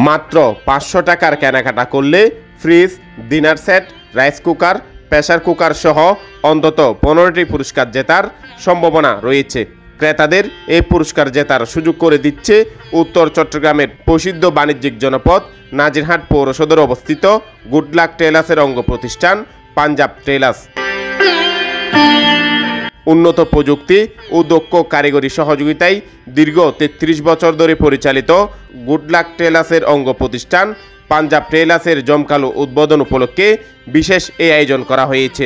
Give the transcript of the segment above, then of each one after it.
মাত্র 500 টাকার কেনাকাটা করলে fridge, dinner set, rice cooker, pressure cooker সহ অন্তত 15টি পুরস্কার জেতার সম্ভাবনা রয়েছে। ক্রেতাদের এই পুরস্কার জেতার সুযোগ করে দিচ্ছে উত্তর চট্টগ্রামের প্রসিদ্ধ বাণিজ্যিক জনপদ নাজিরহাট পৌর সদরে অবস্থিত গুড লাক টেলার্সের অঙ্গ প্রতিষ্ঠান পাঞ্জাব টেলার্স। উন্নত প্রযুক্তি ও দক্ষ কারিগরি সহযোগিতায় দীর্ঘ 33 বছর ধরে পরিচালিত গুড লাক টেলার্সের অঙ্গ প্রতিষ্ঠান পাঞ্জাব টেলার্সের জমকালো উদ্বোধন উপলক্ষে বিশেষ এই আয়োজন করা হয়েছে।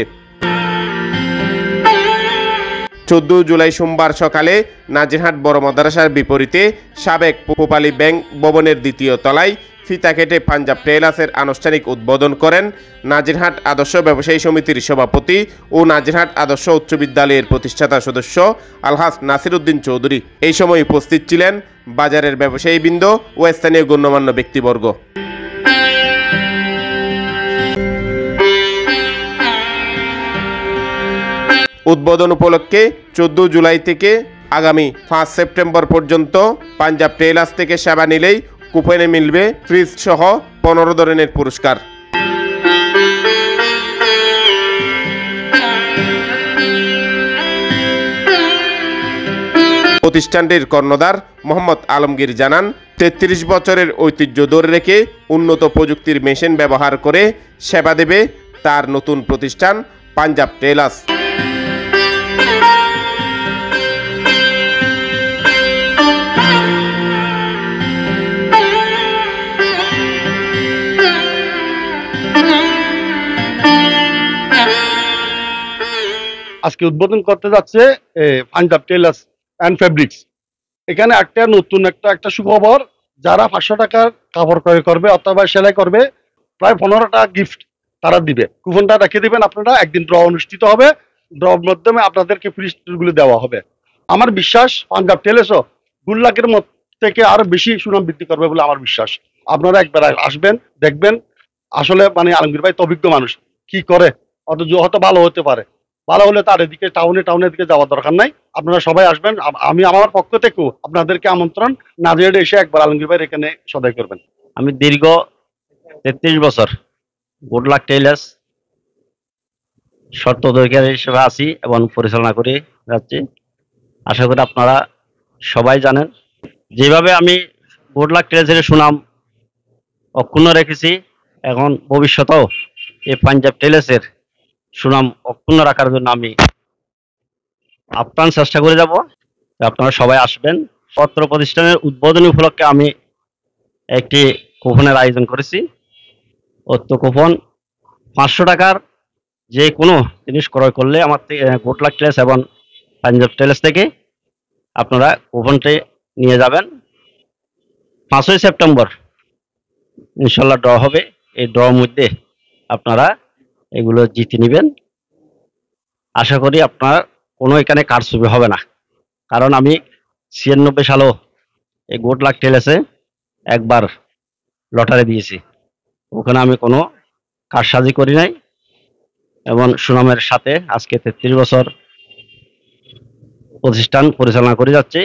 14 জুলাই সোমবার সকালে নাজিরহাট বড় মাদ্রাসার বিপরীতে সাবেক পোপালী ব্যাংক ভবনের দ্বিতীয় তলায় ফিতা কেটে পাঞ্জাব টেলার্সের আনুষ্ঠানিক উদ্বোধন করেন নাজিরহাট আদর্শ ব্যবসায়ী সমিতির সভাপতি ও নাজিরহাট আদর্শ উচ্চ বিদ্যালয়ের প্রতিষ্ঠাতা সদস্য আলহাজ নাসির উদ্দিন চৌধুরী। এই সময় উপস্থিত ছিলেন বাজারের ব্যবসায়ীবৃন্দ ও স্থানীয় গণ্যমান্য ব্যক্তিবর্গ। উদ্বোধন উপলক্ষে 14 জুলাই থেকে আগামী 5 সেপ্টেম্বর পর্যন্ত পাঞ্জাব টেলার্স থেকে সেবা নিলেই কুপনে মিলবে ফ্রিজ সহ 15 ধরনের পুরস্কার। প্রতিষ্ঠানটির কর্ণধার মোহাম্মদ আলমগীর জানান, 33 বছরের ঐতিহ্য ধরে রেখে উন্নত প্রযুক্তির মেশিন ব্যবহার করে সেবা দেবে তার নতুন প্রতিষ্ঠান পাঞ্জাব টেলার্স। আজকে উদ্বোধন করতে যাচ্ছে পাঞ্জাব টেলার্স অ্যান্ড ফেব্রিক্স। এখানে নতুন একটা সুখবর, যারা 500 টাকার কাপড় ক্রয় করবে অথবা সেলাই করবে প্রায় 15 টাকা গিফট তারা দিবে। কুপনটা রেখে দিবেন আপনারা, একদিন ড্র অনুষ্ঠিত হবে, ড্রর মাধ্যমে আপনাদেরকে ফ্রিজগুলো দেওয়া হবে। আমার বিশ্বাস পাঞ্জাব টেলার্সও গুড লাকের থেকে আরো বেশি সুনাম বৃদ্ধি করবে বলে আমার বিশ্বাস। আপনারা একবার আসবেন, দেখবেন আসলে আলমগীর ভাই তো অভিজ্ঞ মানুষ, কি করে অথচ হয়তো ভালো হতে পারে। ভালো হলে তার এদিকে টাউনের দিকে যাওয়ার দরকার নাই। আপনারা সবাই আসবেন, আমি আমার পক্ষ থেকেও আপনাদেরকে আমন্ত্রণ, নাজিরহাটে এসে একবার আলমগীর ভাই এখানে সদাই করবেন। আমি দীর্ঘ 33 বছর গুড লাক টেলার্স স্বত্বাধিকারী হিসেবে আছি এবং পরিচালনা করে যাচ্ছি। আশা করি আপনারা সবাই জানেন, যেভাবে আমি গুড লাক টেলার্সের সুনাম অক্ষুণ্ণ রেখেছি, এখন ভবিষ্যতেও এই পাঞ্জাব টেলার্সের সুনাম অক্ষুণ্ণ রাখার জন্য আমি আপ্রাণ চেষ্টা করে যাব। আপনারা সবাই আসবেন। পত্র প্রতিষ্ঠানের উদ্বোধনী উপলক্ষে আমি একটি কুপনের আয়োজন করেছি। অর্থ কুপন 500 টাকার যে কোনো জিনিস ক্রয় করলে আমার গুড লাক টেলার্স এবং পাঞ্জাব টেলার্স থেকে আপনারা কুপনটি নিয়ে যাবেন। 5ই সেপ্টেম্বর ইনশাল্লাহ ড্র হবে। এই ড্রর মধ্যে আপনারা এগুলো জিতে নেবেন। আশা করি আপনার কোনো এখানে কারচুপি হবে না, কারণ আমি 96 সালেও এই গুড লাক টেলার্সে একবার লটারি দিয়েছি, ওখানে আমি কোনো কারসাজি করি নাই এবং সুনামের সাথে আজকে 33 বছর প্রতিষ্ঠান পরিচালনা করে যাচ্ছে।